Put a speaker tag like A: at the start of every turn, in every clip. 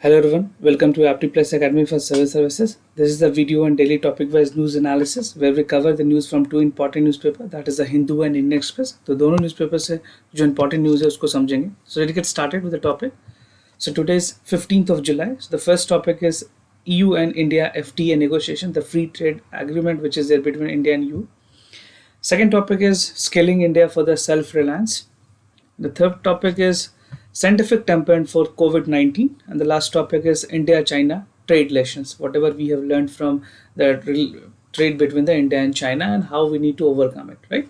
A: Hello everyone, welcome to AptiPlus Academy for Civil Services. This is the video and daily topic-wise news analysis where we cover the news from two important newspapers, that is the Hindu and Indian Express. तो दोनों newspapers से जो important news है उसको समझेंगे. So let's get started with the topic. So today is 15th of July. So the first topic is EU and India FTA negotiation, the free trade agreement which is there between India and EU. Second topic is scaling India for the self-reliance. The third topic is scientific temperament for COVID-19, and the last topic is India-China trade relations, whatever we have learned from the trade between the India and China and how we need to overcome it, right?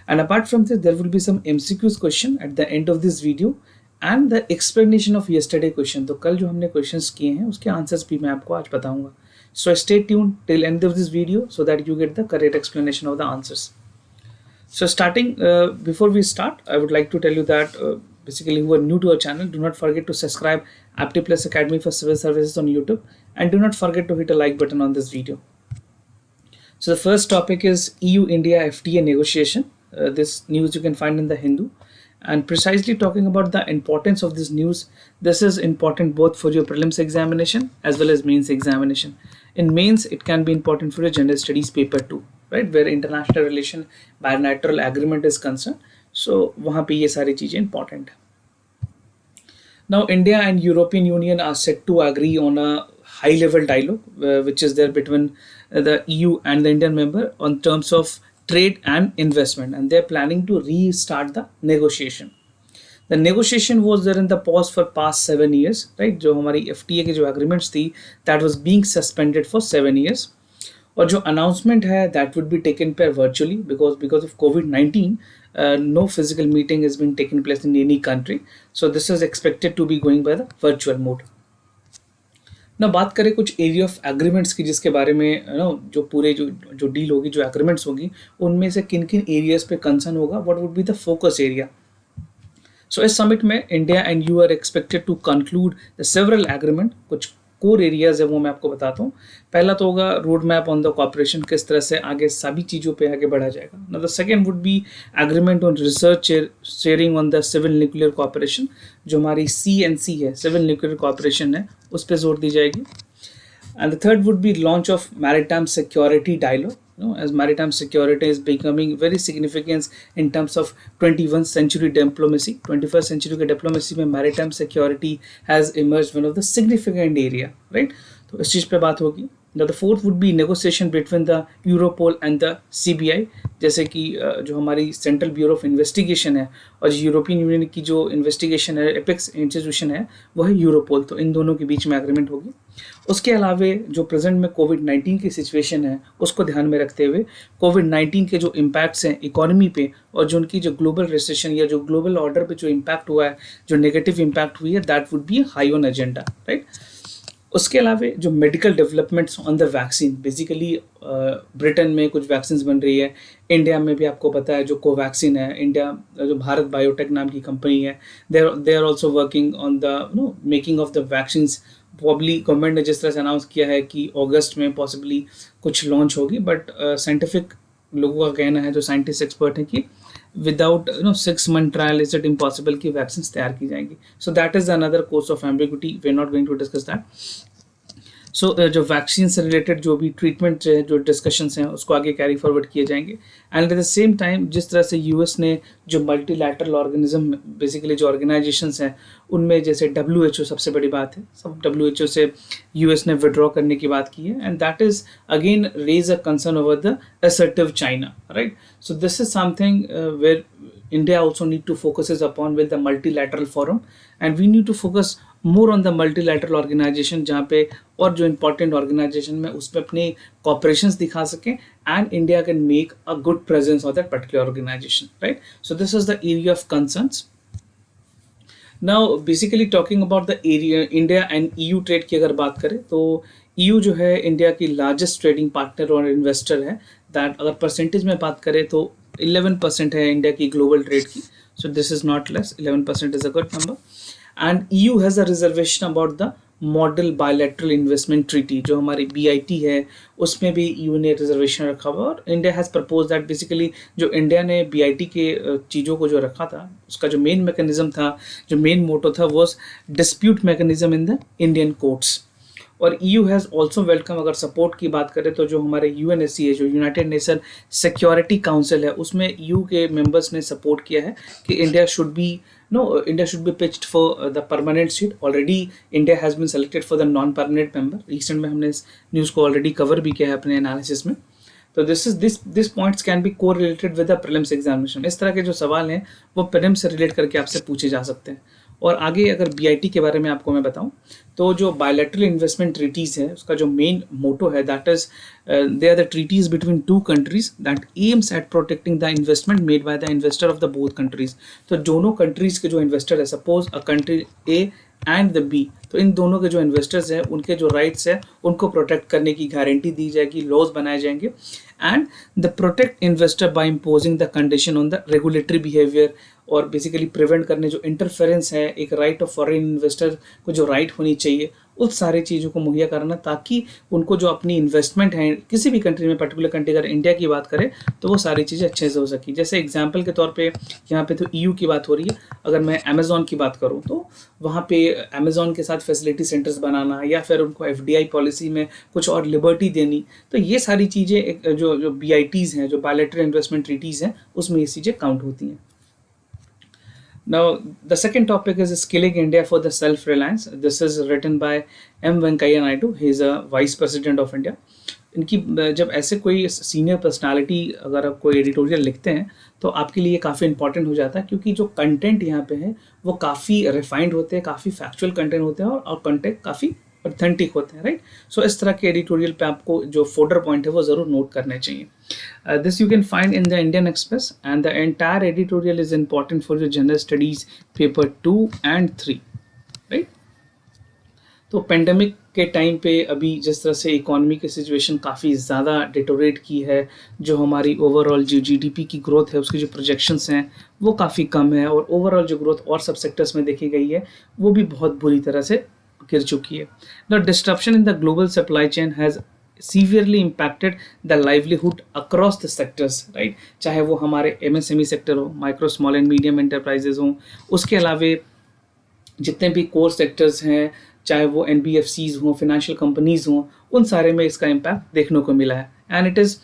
A: And apart from this, there will be some MCQs question at the end of this video and the explanation of yesterday question. तो कल जो हमने questions किए हैं उसके answers भी मैं आपको आज बताऊंगा. So stay tuned till end of this video so that you get the correct explanation of the answers. So starting, before we start, I would like to tell you that basically who are new to our channel, do not forget to subscribe AptiPlus Academy for Civil Services on YouTube, and do not forget to hit a like button on this video. So the first topic is EU-India FTA negotiation. This news you can find in the Hindu, and precisely talking about the importance of this news. This is important both for your prelims examination as well as mains examination. In mains, it can be important for your general studies paper too, right, where international relation bilateral agreement is concerned. So वहाँ पे ये सारी चीजें important. Now India and European Union are set to agree on a high level dialogue which is there between the EU and the Indian member on terms of trade and investment, and they're planning to restart the negotiation. The negotiation was there in the pause for past 7 years, right? जो हमारी FTA के जो agreements थी, that was being suspended for 7 years. और जो announcement है that would be taken per virtually because of COVID-19, no physical meeting is being taken place in any country. So this is expected to be going by the virtual mode. ना बात करें कुछ area of agreements की, जिसके बारे में जो पूरे जो डील होगी, जो एग्रीमेंट्स होगी, उनमें से किन किन एरियाज पे कंसर्न होगा, what would be the focus area. So इस समिट में India and you are expected to conclude the several agreement. कुछ कोर एरियाज है वो मैं आपको बताता हूँ. पहला तो होगा road map on the cooperation, किस तरह से आगे सभी चीज़ों पे आगे बढ़ा जाएगा. ना the second would be agreement on research sharing on the civil nuclear cooperation. जो हमारी CNC है, सिविल न्यूक्लियर कॉपरेशन है, उस पर जोर दी जाएगी. And the third would be launch of maritime security dialogue. As maritime security is becoming very significant in terms of 21st century diplomacy. 21st century के diplomacy में maritime security has emerged one of the significant area, right? तो इस चीज़ पे बात होगी. Now the fourth would be negotiation between the Europol and the CBI. जैसे कि जो हमारी सेंट्रल ब्यूरो ऑफ इन्वेस्टिगेशन है और यूरोपियन यूनियन की जो इन्वेस्टिगेशन है, एपेक्स इंस्टीट्यूशन है, वो है यूरोपोल. तो इन दोनों के बीच में एग्रीमेंट होगी. उसके अलावा जो प्रेजेंट में कोविड-19 की सिचुएशन है उसको ध्यान में रखते हुए कोविड-19 के जो इम्पैक्ट्स हैं इकोनॉमी पे और जो उनकी जो ग्लोबल रिसेशन या जो ग्लोबल ऑर्डर पे जो इम्पैक्ट हुआ है, जो नेगेटिव इम्पैक्ट हुई है, that would be high on agenda, right. उसके अलावा जो medical developments on the vaccine, basically Britain में कुछ वैक्सीन बन रही है, इंडिया में भी आपको पता है जो कोवैक्सीन है, इंडिया जो भारत बायोटेक नाम की कंपनी है, they are also working on the making of the vaccines. Probably government ने जिस तरह से अनाउंस किया है कि अगस्त में पॉसिबली कुछ लॉन्च होगी, बट साइंटिफिक लोगों का कहना है, जो साइंटिस्ट एक्सपर्ट हैं, कि without 6 month trial is it impossible कि वैक्सीन तैयार की जाएंगी. So that is another course of ambiguity, we are not going to discuss that. So जो वैक्सीन से रिलेटेड जो भी ट्रीटमेंट है, जो डिस्कशंस हैं, उसको आगे कैरी फॉरवर्ड किए जाएंगे. And at the same time जिस तरह से यूएस ने जो मल्टीलैटरल ऑर्गेनिज्म, बेसिकली जो ऑर्गेनाइजेशंस हैं, उनमें जैसे WHO सबसे बड़ी बात है, सब WHO से यूएस ने विड्रॉ करने की बात की है, and that is again raise a concern over the assertive China, right. So this is something where India also need to focuses upon with the multilateral forum, and we need to focus more on the multilateral organization, जहाँ पे और जो important organization में उस पर अपने cooperations दिखा सकें, and India can make a good presence of that particular organization, right? So this is the area of concerns. Now basically talking about the area India and EU trade की अगर बात करें तो EU जो है India की largest trading partner और investor है. दैट अगर परसेंटेज में बात करें तो 11% है इंडिया की ग्लोबल ट्रेड की. सो this is not less, 11% is a good number. And EU has a reservation about the model bilateral investment treaty जो हमारी BIT है उसमें भी EU ने रिजर्वेशन रखा हुआ, और India has propose that basically जो इंडिया ने BIT के चीज़ों को जो रखा था उसका जो मेन मैकेनिज्म था, जो मेन मोटो था, वो dispute mechanism in the Indian courts. और EU हैज़ ऑल्सो वेलकम, अगर सपोर्ट की बात करें तो जो हमारे UNSC है, जो यूनाइटेड नेशन सिक्योरिटी काउंसिल है, उसमें EU के मेंबर्स ने सपोर्ट किया है कि India should be pitched for the permanent seat. Already India has been selected for the non permanent member. Recent में हमने इस न्यूज़ को ऑलरेडी कवर भी किया है अपने एनालिसिस में। तो दिस पॉइंट्स कैन बी को related with the prelims examination. इस तरह के जो सवाल हैं वो प्रीलिम्स से रिलेट करके आपसे पूछे जा सकते हैं। और आगे अगर BIT के बारे में आपको मैं बताऊं तो जो बायलैटरल इन्वेस्टमेंट ट्रीटीज़ है उसका जो मेन मोटो है that is they are the treaties between two countries that aims at protecting the investment made by the investor of the both countries. तो दोनों कंट्रीज़ के जो इन्वेस्टर है, suppose a country A and the B, तो इन दोनों के जो investors हैं उनके जो राइट्स है उनको प्रोटेक्ट करने की गारंटी दी जाएगी, लॉज बनाए जाएंगे। And the protect investor by imposing the condition on the regulatory behaviour, और बेसिकली प्रिवेंट करने जो इंटरफेरेंस है, एक राइट ऑफ फॉरेन इन्वेस्टर को जो राइट होनी चाहिए उस सारी चीज़ों को मुहैया कराना, ताकि उनको जो अपनी इन्वेस्टमेंट है किसी भी कंट्री में, पर्टिकुलर कंट्री अगर इंडिया की बात करें तो वो सारी चीज़ें अच्छे से हो सकी। जैसे एग्जांपल के तौर पे यहाँ पे तो EU की बात हो रही है, अगर मैं अमेज़ॉन की बात करूँ तो वहाँ पे अमेज़ॉन के साथ फैसिलिटी सेंटर्स बनाना या फिर उनको FDI पॉलिसी में कुछ और लिबर्टी देनी, तो ये सारी चीज़ें जो BITs हैं, जो बायलैटरल इन्वेस्टमेंट ट्रीटीज़ हैं, उसमें ये चीज़ें काउंट होती हैं। Now, the second topic is Skilling India for the Self-Reliance. This is written by M. Venkaiah Naidu. He is a Vice President of India. इनकी जब ऐसे कोई सीनियर पर्सनालिटी अगर आप कोई एडिटोरियल लिखते हैं तो आपके लिए काफ़ी इंपॉर्टेंट हो जाता है, क्योंकि जो कंटेंट यहाँ पे है वो काफ़ी रिफाइंड होते हैं, काफ़ी फैक्चुअल कंटेंट होते हैं और कंटेंट काफ़ी ऑथेंटिक होते हैं, राइट। सो इस तरह के एडिटोरियल पे आपको जो फोल्डर पॉइंट है वो ज़रूर नोट करने चाहिए। This you can find in the Indian express and the entire editorial is important for your general studies paper 2 and 3, right. तो पेंडेमिक के टाइम पे अभी जिस तरह से इकोनॉमी की सिचुएशन काफ़ी ज़्यादा डिटोरेट की है, जो हमारी ओवरऑल जो GDP की ग्रोथ है उसकी जो प्रोजेक्शंस हैं वो काफ़ी कम है, और ओवरऑल जो ग्रोथ और सब सेक्टर्स में देखी गई है वो भी बहुत बुरी तरह से गिर चुकी है। The disruption in the global supply chain has severely impacted the livelihood across the sectors, right. चाहे वो हमारे MSME सेक्टर हो, micro small and medium enterprises हों, उसके अलावे जितने भी कोर सेक्टर्स हैं, चाहे वो NBFCs हों, फाइनेंशियल कंपनीज हों, उन सारे में इसका इम्पैक्ट देखने को मिला है। And it is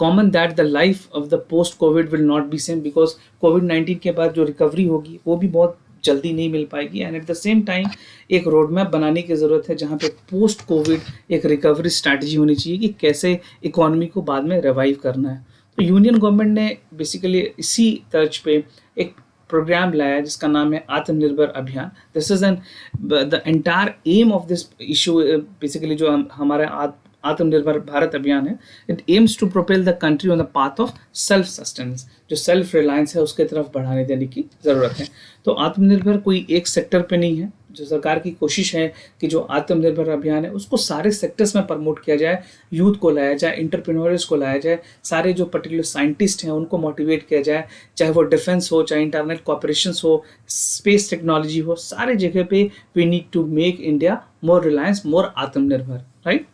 A: common that the life of the post COVID will not be same, because कोविड-19 के बाद जो रिकवरी होगी वो भी बहुत जल्दी नहीं मिल पाएगी। And at the same time एक रोड मैप बनाने की ज़रूरत है जहाँ पे पोस्ट कोविड एक रिकवरी स्ट्रैटेजी होनी चाहिए कि कैसे इकोनॉमी को बाद में रिवाइव करना है। तो यूनियन गवर्नमेंट ने बेसिकली इसी तर्ज पे एक प्रोग्राम लाया जिसका नाम है Atmanirbhar Abhiyan. This is an the entire aim of this issue, basically जो हमारा आत्मनिर्भर भारत अभियान है, it aims to propel the country on the path of self sustenance, जो सेल्फ रिलायंस है उसके तरफ बढ़ाने देने की ज़रूरत है। तो आत्मनिर्भर कोई एक सेक्टर पे नहीं है, जो सरकार की कोशिश है कि जो आत्मनिर्भर अभियान है उसको सारे सेक्टर्स में प्रमोट किया जाए, यूथ को लाया जाए, इंटरप्रेन्योर्स को लाया जाए, सारे जो पर्टिकुलर साइंटिस्ट हैं उनको मोटिवेट किया जाए, चाहे वो डिफेंस हो, चाहे इंटरनेट कॉपरेशन हो, स्पेस टेक्नोलॉजी हो, सारे जगह पे we need to make India more reliance, more atmanirbhar, right.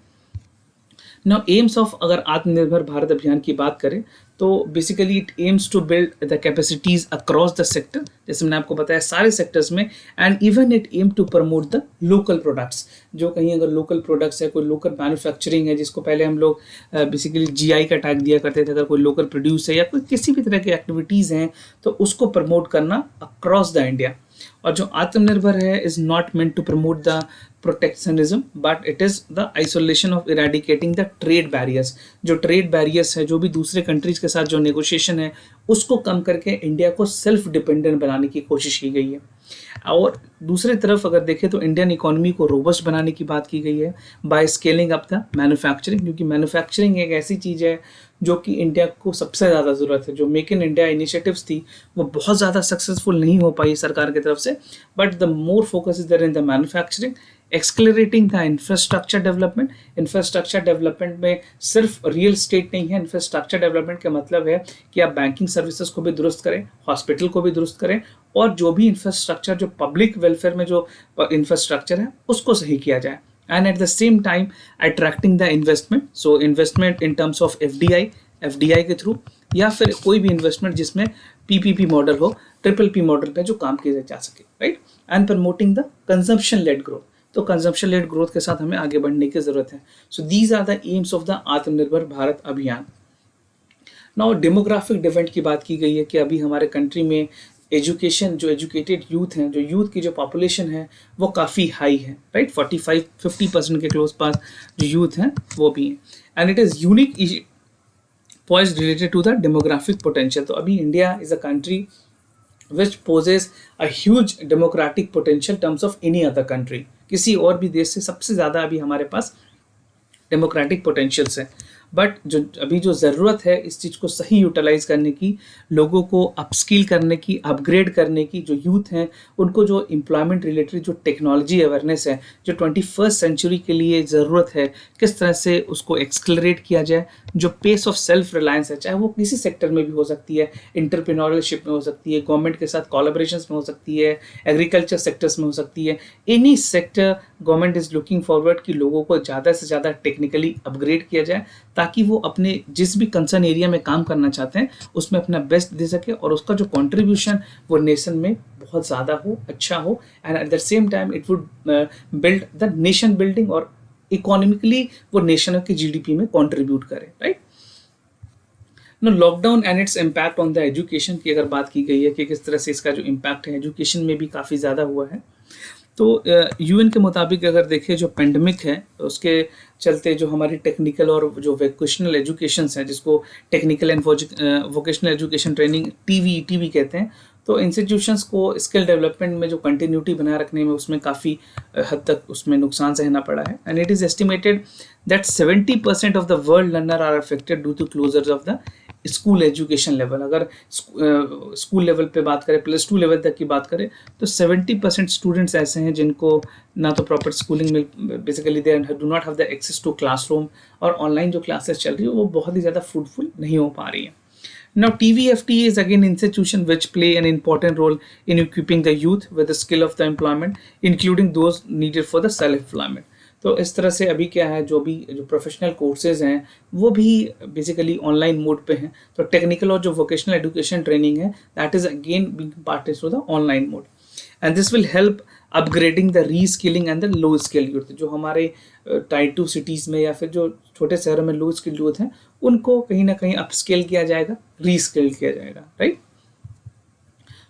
A: Now AIIMS of अगर आत्मनिर्भर भारत अभियान की बात करें तो basically it aims to build the capacities across the sector, जैसे मैंने आपको बताया सारे सेक्टर्स में, and even it aim to promote the local products. जो कहीं अगर लोकल प्रोडक्ट्स है, कोई लोकल मैन्युफैक्चरिंग है, जिसको पहले हम लोग बेसिकली GI का टैग दिया करते थे, अगर कोई लोकल प्रोड्यूस है या कोई किसी भी तरह की एक्टिविटीज़ हैं तो उसको प्रमोट करना अक्रॉस द इंडिया। और जो आत्मनिर्भर है is not meant to promote the protectionism but it is the isolation of eradicating the trade barriers. जो ट्रेड बैरियर्स है, जो भी दूसरे कंट्रीज के साथ जो नेगोशिएशन है, उसको कम करके इंडिया को सेल्फ डिपेंडेंट बनाने की कोशिश की गई है। और दूसरी तरफ अगर देखें तो इंडियन इकोनॉमी को रोबस्ट बनाने की बात की गई है by scaling up the manufacturing, क्योंकि मैन्युफैक्चरिंग एक ऐसी चीज़ है जो कि इंडिया को सबसे ज़्यादा ज़रूरत है। जो मेक इन इंडिया इनिशिएटिव्स थी वो बहुत ज़्यादा सक्सेसफुल नहीं हो पाई सरकार की तरफ से, but the more focus is there in the manufacturing, accelerating the infrastructure development. Infrastructure development में सिर्फ रियल स्टेट नहीं है, इंफ्रास्ट्रक्चर डेवलपमेंट का मतलब है कि आप बैंकिंग सर्विसेज को भी दुरुस्त करें, हॉस्पिटल को भी दुरुस्त करें, और जो भी इंफ्रास्ट्रक्चर, जो पब्लिक वेलफेयर में जो इंफ्रास्ट्रक्चर है उसको सही किया जाए, and at the same time attracting the investment, so investment in terms of FDI के थ्रू, या फिर कोई भी इन्वेस्टमेंट जिसमें पीपीपी मॉडल हो, ट्रिपल पी मॉडल पे जो काम किया जा सके, right, and promoting the consumption led growth. तो कंजम्पशन लेड ग्रोथ के साथ हमें आगे बढ़ने की जरूरत है। So these are the aims of the Atmanirbhar Bharat अभियान। नाउ डेमोग्राफिक डिवेंट की बात की गई है कि अभी हमारे कंट्री में एजुकेशन, जो एजुकेटेड यूथ हैं, जो यूथ की जो पॉपुलेशन है वो काफ़ी हाई है, राइट, 45-50% के क्लोज पास जो यूथ हैं वो भी हैं, and it is unique poised related to the demographic potential। तो अभी India is a country which poses a huge democratic potential terms of any other country। किसी और भी देश से सबसे ज़्यादा अभी हमारे पास डेमोक्रेटिक पोटेंशियल्स है, बट जो अभी जो ज़रूरत है इस चीज़ को सही यूटिलाइज करने की, लोगों को अपस्किल करने की, अपग्रेड करने की, जो यूथ हैं उनको जो एम्प्लॉयमेंट रिलेटेड जो टेक्नोलॉजी अवेयरनेस है, जो 21st सेंचुरी के लिए ज़रूरत है, किस तरह से उसको एक्सक्लरेट किया जाए। जो पेस ऑफ सेल्फ रिलायंस है, चाहे वो किसी सेक्टर में भी हो सकती है, इंटरप्रेन्योरशिप में हो सकती है, गवर्नमेंट के साथ कोलैबोरेशंस में हो सकती है, एग्रीकल्चर सेक्टर्स में हो सकती है, any sector government is looking forward कि लोगों को ज़्यादा से ज़्यादा टेक्निकली अपग्रेड किया जाए, ताकि वो अपने जिस भी कंसर्न एरिया में काम करना चाहते हैं उसमें अपना बेस्ट दे सके, और उसका जो कंट्रीब्यूशन वो नेशन में बहुत ज़्यादा हो, अच्छा हो, and at the same time it would build the nation building, और इकोनॉमिकली वो नेशन की जीडीपी में कंट्रीब्यूट करे, right. No lockdown and its impact on the education की अगर बात की गई है कि किस तरह से इसका जो इम्पैक्ट है एजुकेशन में भी काफ़ी ज़्यादा हुआ है, तो यूएन के मुताबिक अगर देखें जो पेंडेमिक है उसके चलते जो हमारी टेक्निकल और जो वोकेशनल एजुकेशन है, जिसको technical and vocational education training TV कहते हैं, तो इंस्टीट्यूशंस को स्किल डेवलपमेंट में जो कंटिन्यूटी बनाए रखने में उसमें काफ़ी हद तक उसमें नुकसान सहना पड़ा है, and it is estimated that 70% of the world learner are affected due to closures of the school education level. अगर स्कूल लेवल पे बात करें, +2 लेवल तक की बात करें, तो 70% स्टूडेंट्स ऐसे हैं जिनको ना तो प्रॉपर स्कूलिंग मिल, basically they do not have the access to classroom, और ऑनलाइन जो क्लासेस चल रही है वो बहुत ही ज़्यादा फ्रूटफुल नहीं हो पा रही है। Now, TVFT is again institution which play an important role in equipping the youth with the skill of the employment, including those needed for the self-employment। तो इस तरह से अभी क्या है, जो प्रोफेशनल कोर्सेज हैं वो भी बेसिकली ऑनलाइन मोड पे हैं, तो टेक्निकल और जो वोकेशनल एजुकेशन ट्रेनिंग है that is again being part through the online mode, and this will help upgrading the reskilling and the low skill youth. जो हमारे टाइप 2 सिटीज़ में या फिर जो छोटे शहरों में लो स्किल यूथ हैं उनको कहीं ना कहीं अपस्केल किया जाएगा, रीस्किल किया जाएगा, राइट।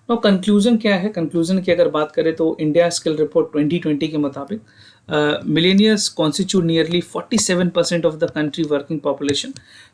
A: तो कंक्लूजन क्या है? कंक्लूजन की अगर बात करें तो इंडिया स्किल रिपोर्ट 2020 के मुताबिक millionaires constitute nearly 47% of the country working population.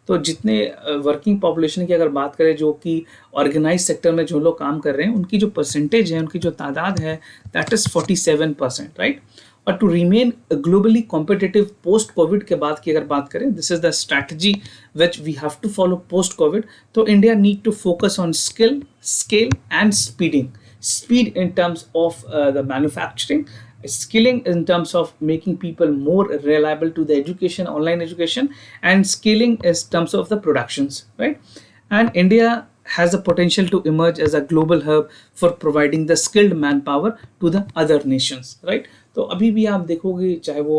A: तो जितने वर्किंग पॉपुलेशन की अगर बात करें जो कि ऑर्गेनाइज सेक्टर में जो लोग काम कर रहे हैं उनकी जो परसेंटेज है, उनकी जो तादाद है दैट इज़ 47%, राइट। और to remain globally competitive post COVID के बाद की अगर बात करें, this is the strategy which we have to follow post COVID. तो India need to focus on skill, scale and speeding. Speed in terms of the manufacturing, skilling in terms of making people more reliable to the education, online education, and scaling in terms of the productions, right? And India has the potential to emerge as a global hub for providing the skilled manpower to the other nations, right? तो अभी भी आप देखोगे चाहे वो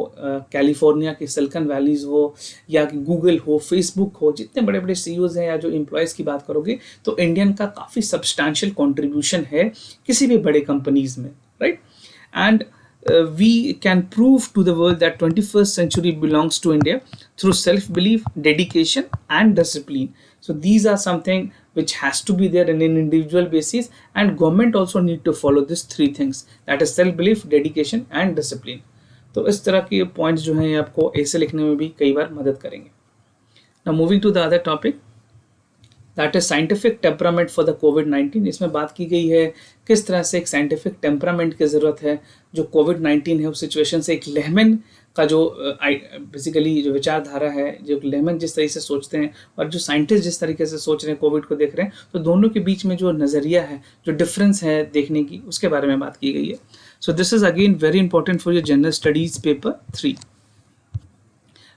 A: California के silicon valleys हो या गूगल हो, फेसबुक हो, जितने बड़े बड़े सीईओज हैं या जो एम्प्लॉयज़ की बात करोगे तो इंडियन का काफ़ी सब्सटैंशियल कंट्रीब्यूशन है किसी भी बड़े कंपनीज में, right. And we can prove to the world that 21st century belongs to India through self-belief, dedication and discipline. So these are something which has to be there in an individual basis, and government also need to follow these three things, that is self-belief, dedication and discipline. तो इस तरह के points जो हैं आपको ऐसे लिखने में भी कई बार मदद करेंगे। Now moving to the other topic, that is scientific temperament for the कोविड-19। इसमें बात की गई है किस तरह से एक साइंटिफिक टेम्परामेंट की ज़रूरत है जो कोविड-19 है उस सिचुएशन से। एक लेहमैन का जो बेसिकली जो विचारधारा है, जो लेहमैन जिस तरीके से सोचते हैं और जो साइंटिस्ट जिस तरीके से सोच रहे हैं कोविड को देख रहे हैं, तो दोनों के बीच में जो नज़रिया है, जो डिफरेंस है देखने की, उसके बारे में बात की गई है। So this is again very important for your general studies paper 3।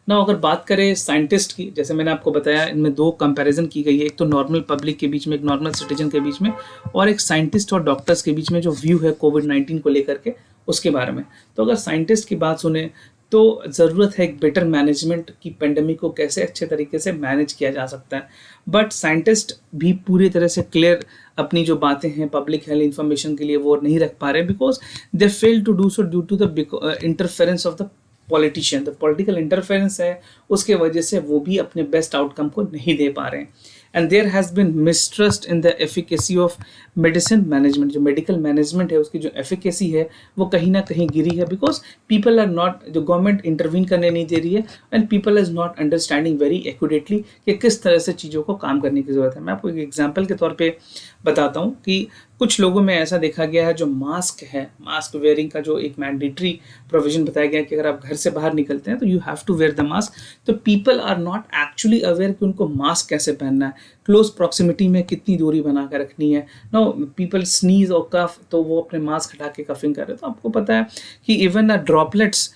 A: ना अगर बात करें साइंटिस्ट की, जैसे मैंने आपको बताया इनमें दो कंपैरिजन की गई है, एक तो नॉर्मल पब्लिक के बीच में, एक नॉर्मल सिटीजन के बीच में, और एक साइंटिस्ट और डॉक्टर्स के बीच में जो व्यू है कोविड-19 को लेकर के उसके बारे में। तो अगर साइंटिस्ट की बात सुने तो ज़रूरत है एक बेटर मैनेजमेंट की, पेंडेमिक को कैसे अच्छे तरीके से मैनेज किया जा सकता है। बट साइंटिस्ट भी पूरी तरह से क्लियर अपनी जो बातें हैं पब्लिक हेल्थ इंफॉर्मेशन के लिए वो नहीं रख पा रहे, because they fail to do so due to the interference of the politician. The political interference है, उसके वजह से वो भी अपने बेस्ट आउटकम को नहीं दे पा रहे हैं। And there has been mistrust in the efficacy of medicine management. जो मेडिकल मैनेजमेंट है उसकी जो एफिकेसी है वो कहीं ना कहीं गिरी है, बिकॉज पीपल आर नॉट, जो गवर्नमेंट इंटरवीन करने नहीं दे रही है, and people is not understanding very accurately कि किस तरह से चीज़ों को काम करने की ज़रूरत है। मैं आपको एक एग्जाम्पल के तौर पर बताता हूँ कि कुछ लोगों में ऐसा देखा गया है, जो मास्क है, मास्क वेयरिंग का जो एक मैंडेटरी प्रोविजन बताया गया है कि अगर आप घर से बाहर निकलते हैं तो you have to wear the mask, तो people are not actually aware कि उनको मास्क कैसे पहनना है, क्लोज प्रॉक्सिमिटी में कितनी दूरी बना कर रखनी है। नो, पीपल स्नीज और कफ तो वो अपने मास्क हटा के कफिंग कर रहे हैं। तो आपको पता है कि even droplets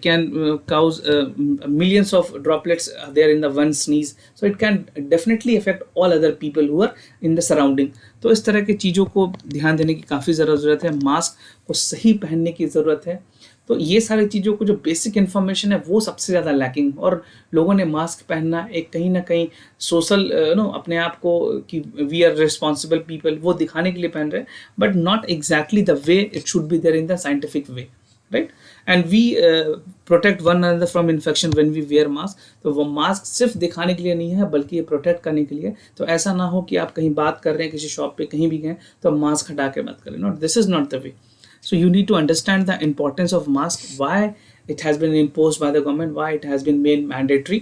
A: can cause millions of droplets there in the one sneeze, so it can definitely affect all other people who are in the surrounding. तो इस तरह की चीज़ों को ध्यान देने की काफ़ी ज़्यादा ज़रूरत है, मास्क को सही पहनने की ज़रूरत है। तो ये सारी चीज़ों को जो बेसिक इन्फॉर्मेशन है वो सबसे ज़्यादा लैकिंग, और लोगों ने मास्क पहनना एक कहीं ना कहीं सोशल अपने आप को कि वी आर रिस्पॉन्सिबल पीपल वो दिखाने के लिए पहन रहे हैं, but not exactly the way it should be there in the scientific way, right. And we protect one another from infection when we wear mask. तो वो मास्क सिर्फ दिखाने के लिए नहीं है बल्कि ये प्रोटेक्ट करने के लिए। तो ऐसा ना हो कि आप कहीं बात कर रहे हैं किसी शॉप पे कहीं भी गए तो मास्क हटा के मत करें, not, this is not the way. So you need to understand the importance of mask, why it has been imposed by the government, why it has been made mandatory.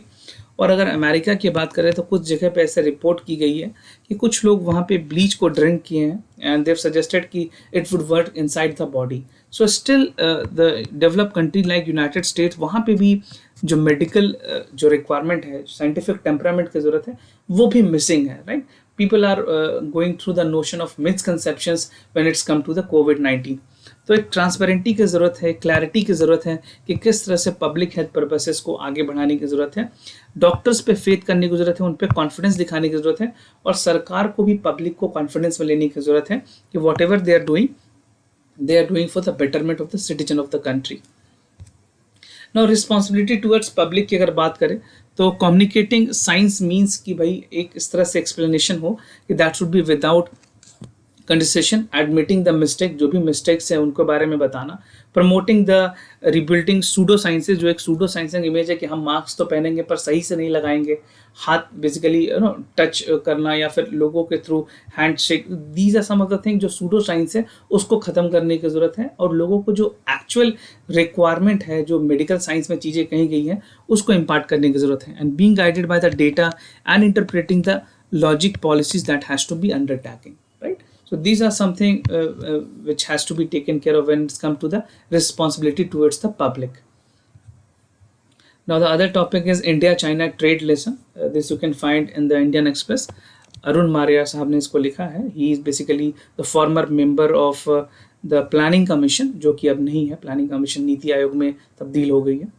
A: और अगर अमेरिका की बात करें तो कुछ जगह पे ऐसे रिपोर्ट की गई है कि कुछ लोग वहाँ पे ब्लीच को ड्रिंक किए हैं, एंड देव सजेस्टेड कि it would work inside the body. So still the developed country like United states, वहाँ पे भी जो मेडिकल जो रिक्वायरमेंट है, साइंटिफिक टेम्परामेंट की ज़रूरत है, वो भी मिसिंग है, right. People are going through the notion of misconceptions when it's come to the कोविड-19। तो एक ट्रांसपेरेंटी की ज़रूरत है, क्लैरिटी की ज़रूरत है कि किस तरह से पब्लिक हेल्थ पर्पसेस को आगे बढ़ाने की ज़रूरत है, डॉक्टर्स पे फेथ करने की ज़रूरत है, उन पे कॉन्फिडेंस दिखाने की ज़रूरत है, और सरकार को भी पब्लिक को कॉन्फिडेंस में लेने की ज़रूरत है कि whatever they are doing for the betterment of the citizen of the country. Now responsibility towards public की अगर बात करें तो कम्युनिकेटिंग साइंस मीन्स कि भाई एक इस तरह से एक्सप्लेनेशन हो कि that should be without condescension, admitting the mistake, जो भी मिस्टेक्स है उनको बारे में बताना, promoting the rebuilding pseudo sciences, जो एक सूडो साइंसिंग इमेज है कि हम मास्क तो पहनेंगे पर सही से नहीं लगाएंगे, हाथ बेसिकली टच करना या फिर लोगों के through handshake, these are some of the thing जो सूडो साइंस है उसको ख़त्म करने की ज़रूरत है, और लोगों को जो एक्चुअल रिक्वायरमेंट है, जो मेडिकल साइंस में चीज़ें कही गई हैं उसको इम्पार्ट करने की ज़रूरत है, and being guided by the data and interpreting the logic policies that has to be undertaking, right. So these are something which has to be taken care of when it's come to the responsibility towards the public. Now the other topic is India-China trade lesson. This you can find in the Indian Express. Arun Maria साहब ने इसको लिखा है। He is basically the former member of the Planning Commission, जो कि अब नहीं है। Planning Commission नीति आयोग में तब्दील हो गई है।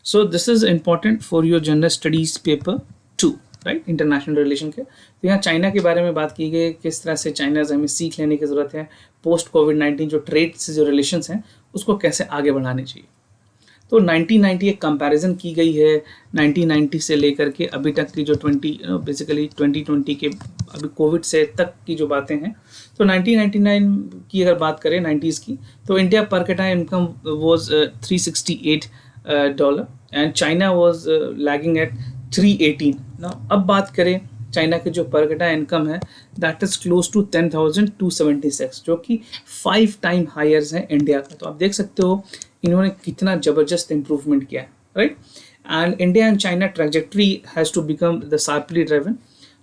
A: So this is important for your general studies paper 2. Right, international relation के। तो यहाँ चाइना के बारे में बात की गई, किस तरह से चाइना से हमें सीख लेने की ज़रूरत है, पोस्ट कोविड-19 जो ट्रेड से जो रिलेशंस हैं उसको कैसे आगे बढ़ाने चाहिए। तो 1990 एक कंपैरिजन की गई है 1990 से लेकर के अभी तक की जो 2020 के अभी कोविड से तक की जो बातें हैं। तो 1999 की अगर बात करें 90s की, तो India per capita income was $368 and China was lagging at 318। ना अब बात करें चाइना के जो पर कैपिटा इनकम है दैट इज क्लोज टू 10,276, जो कि 5 टाइम हायर्स है इंडिया का। तो आप देख सकते हो इन्होंने कितना ज़बरदस्त इंप्रूवमेंट किया है, right. And India and China trajectory has to become the sharply driven.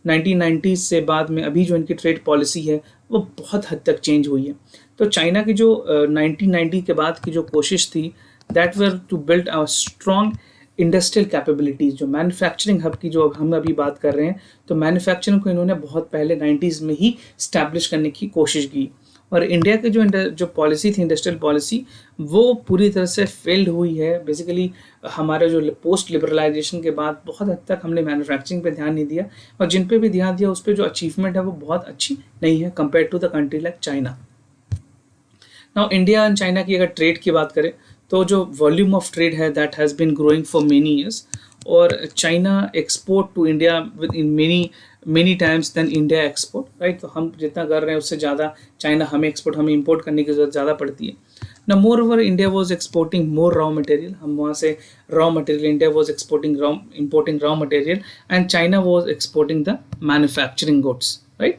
A: 1990 से बाद में अभी जो इनकी ट्रेड पॉलिसी है वो बहुत हद तक चेंज हुई है। तो चाइना की जो 1990 के बाद की जो कोशिश थी that were to build a strong industrial capabilities, जो मैन्युफैक्चरिंग हब की जो हम अभी बात कर रहे हैं, तो मैन्युफैक्चरिंग को इन्होंने बहुत पहले 90s में ही स्टैब्लिश करने की कोशिश की। और इंडिया की जो पॉलिसी थी, इंडस्ट्रियल पॉलिसी, वो पूरी तरह से फेल्ड हुई है। बेसिकली हमारे जो पोस्ट लिबरलाइजेशन के बाद बहुत हद तक हमने मैन्युफैक्चरिंग पे ध्यान नहीं दिया, और जिन पे भी ध्यान दिया उस पर जो अचीवमेंट है वो बहुत अच्छी नहीं है compare to the country like China. Now India and China की अगर ट्रेड की बात करें तो जो वॉल्यूम ऑफ ट्रेड है that has been growing for many years, और China export to India within many times then India export, right. तो हम जितना कर रहे हैं उससे ज़्यादा चाइना हमें इम्पोर्ट करने की ज़रूरत ज़्यादा पड़ती है ना। More over India was exporting more raw material, हम वहाँ से raw material, India was importing raw material and China was exporting the manufacturing goods, right.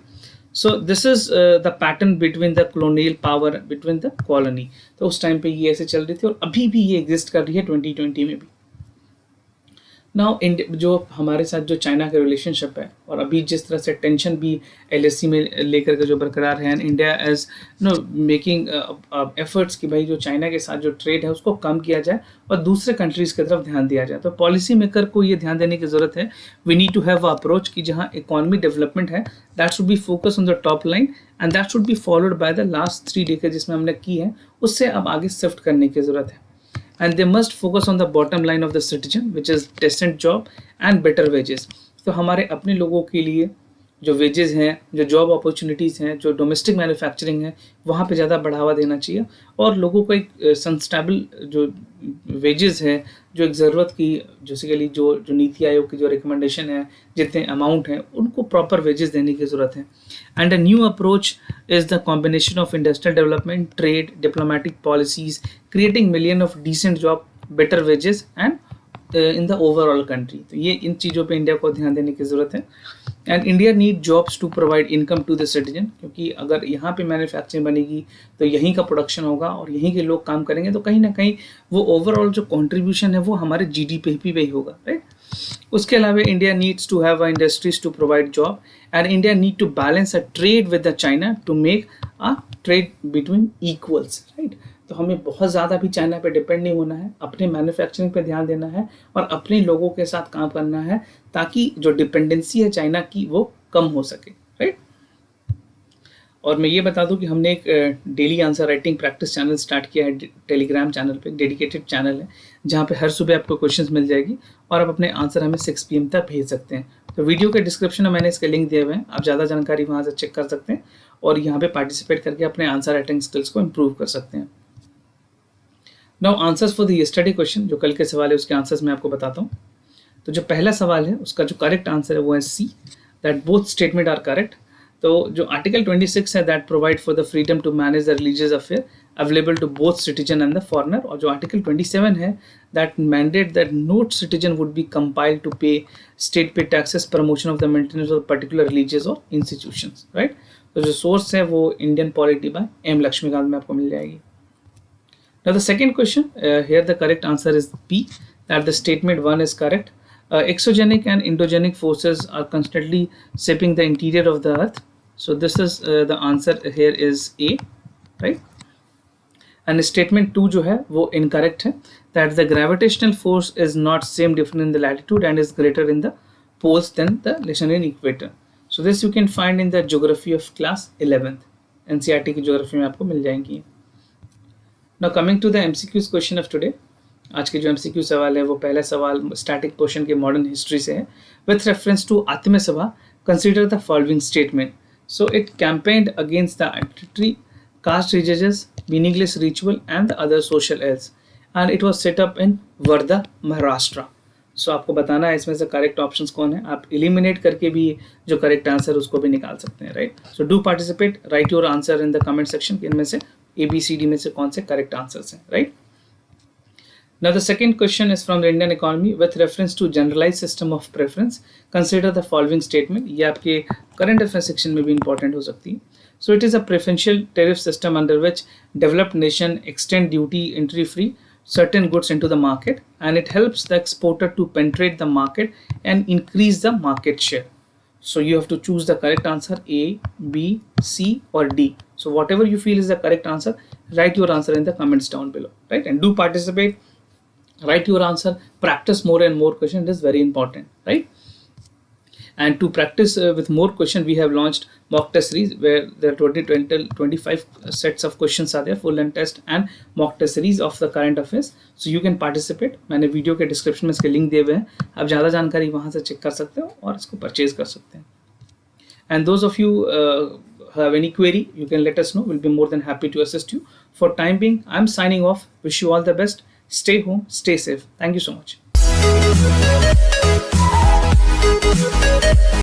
A: So this is the pattern between the colonial power, between the colony. तो उस time पे ये ऐसे चल रही थी और अभी भी ये एग्जिस्ट कर रही है 2020 में भी। नाउ जो हमारे साथ जो चाइना का रिलेशनशिप है, और अभी जिस तरह से टेंशन भी LAC में लेकर के जो बरकरार है, and India is making efforts कि भाई जो चाइना के साथ जो ट्रेड है उसको कम किया जाए और दूसरे कंट्रीज़ की तरफ ध्यान दिया जाए। तो पॉलिसी मेकर को ये ध्यान देने की ज़रूरत है, we need to have a approach कि जहाँ इकोनॉमी डेवलपमेंट है that should be focus on the top line and that should be followed by the last 3 decade जिसमें हमने की है, उससे अब आगे शिफ्ट करने की ज़रूरत है। And they must focus on the bottom line of the citizen, which is decent job and better wages. तो हमारे अपने लोगों के लिए जो वेजेस हैं, जो जॉब अपॉर्चुनिटीज़ हैं, जो डोमेस्टिक मैन्युफैक्चरिंग है, वहाँ पे ज़्यादा बढ़ावा देना चाहिए, और लोगों को एक सस्टेनेबल जो वेजेस है, जो एक ज़रूरत की बेसिकली जो नीति आयोग की जो रिकमेंडेशन है, जितने अमाउंट हैं उनको प्रॉपर वेजेस देने की ज़रूरत है। And a new approach is the combination of industrial development, trade, diplomatic policies, creating million of decent job, better wages and in the overall country. तो ये इन चीज़ों पे इंडिया को ध्यान देने की ज़रूरत है। And India need jobs to provide income to the citizen, क्योंकि अगर यहाँ पे मैन्युफैक्चरिंग बनेगी तो यहीं का प्रोडक्शन होगा और यहीं के लोग काम करेंगे, तो कहीं ना कहीं वो ओवरऑल जो कंट्रीब्यूशन है वो हमारे GDP पे ही होगा, राइट। उसके अलावा India needs to have industries to provide job, and India need to balance a trade with the China to make a trade between equals, right. तो हमें बहुत ज़्यादा भी चाइना पे डिपेंड नहीं होना है, अपने मैन्युफैक्चरिंग पे ध्यान देना है और अपने लोगों के साथ काम करना है, ताकि जो डिपेंडेंसी है चाइना की वो कम हो सके, राइट। और मैं ये बता दूं कि हमने एक daily answer writing practice channel start किया है टेलीग्राम चैनल पे, डेडिकेटेड चैनल है जहाँ पे हर सुबह आपको क्वेश्चंस मिल जाएगी और आप अपने आंसर हमें 6 PM तक भेज सकते हैं। तो वीडियो के डिस्क्रिप्शन में मैंने इसके लिंक दिए हुए हैं, आप ज़्यादा जानकारी वहाँ से चेक कर सकते हैं और यहाँ पे पार्टिसिपेट करके अपने आंसर राइटिंग स्किल्स को इम्प्रूव कर सकते हैं। Now answers for the yesterday question, जो कल के सवाल है उसके आंसर्स मैं आपको बताता हूँ। तो जो पहला सवाल है उसका जो करेक्ट आंसर है वो है C, that both statement are correct. तो जो आर्टिकल 26 है that provide for the freedom to manage the religious affair available to both citizen and the foreigner, और जो आर्टिकल 27 है that mandate that no citizen would be compiled to pay state pay taxes promotion of the maintenance of particular religious और institutions, right. तो जो source है वो Indian polity by M Laxmikanth में आपको मिल जाएगी। Now the second question, here the correct answer is B, that the statement 1 is correct. Exogenic and endogenic forces are constantly shaping the interior of the earth. So this is the answer here is A, right? And statement 2 जो है वो incorrect है, that the gravitational force is not same different in the latitude and is greater in the poles than the Latinan equator. So this you can find in the geography of class 11th, NCERT की geography में आपको मिल जाएंगी। Now coming to the MCQs question of today, आज के जो MCQ सवाल है वो पहला सवाल स्टैटिक पोर्शन के मॉडर्न हिस्ट्री से है। With reference to आत्म सभा, consider the following statement. So it campaigned against the arbitrary caste religious, meaningless ritual and the other social ills, and it was set up in Wardha, Maharashtra. So आपको बताना है इसमें से correct options कौन है, आप एलिमिनेट करके भी जो करेक्ट आंसर उसको भी निकाल सकते हैं, right. So do participate, right your answer in the comment section, इनमें से ABCD में से कौन से करेक्ट आंसर्स हैं, right. Now the second question is from the Indian economy with reference to generalized system of preference. Consider the following statement. ये आपके current affairs section में भी important हो सकती है. So it is a preferential tariff system under which developed nation extend duty entry free certain goods into the market, and it helps the exporter to penetrate the market and increase the market share. So you have to choose the correct answer, A, B, C or D. So whatever you feel is the correct answer, write your answer in the comments down below, right? And do participate, write your answer, practice more and more questions, it is very important, right? And to practice with more questions, we have launched mock test series where there are 25 sets of questions are there, full length test and mock test series of the current affairs. So you can participate. मैंने video के description में इसके link दिए हुए हैं, आप ज़्यादा जानकारी वहाँ से चेक कर सकते हो और इसको परचेज कर सकते हैं. And those of you have any query, you can let us know. We'll be more than happy to assist you. For time being, I'm signing off. Wish you all the best. Stay home, stay safe. Thank you so much.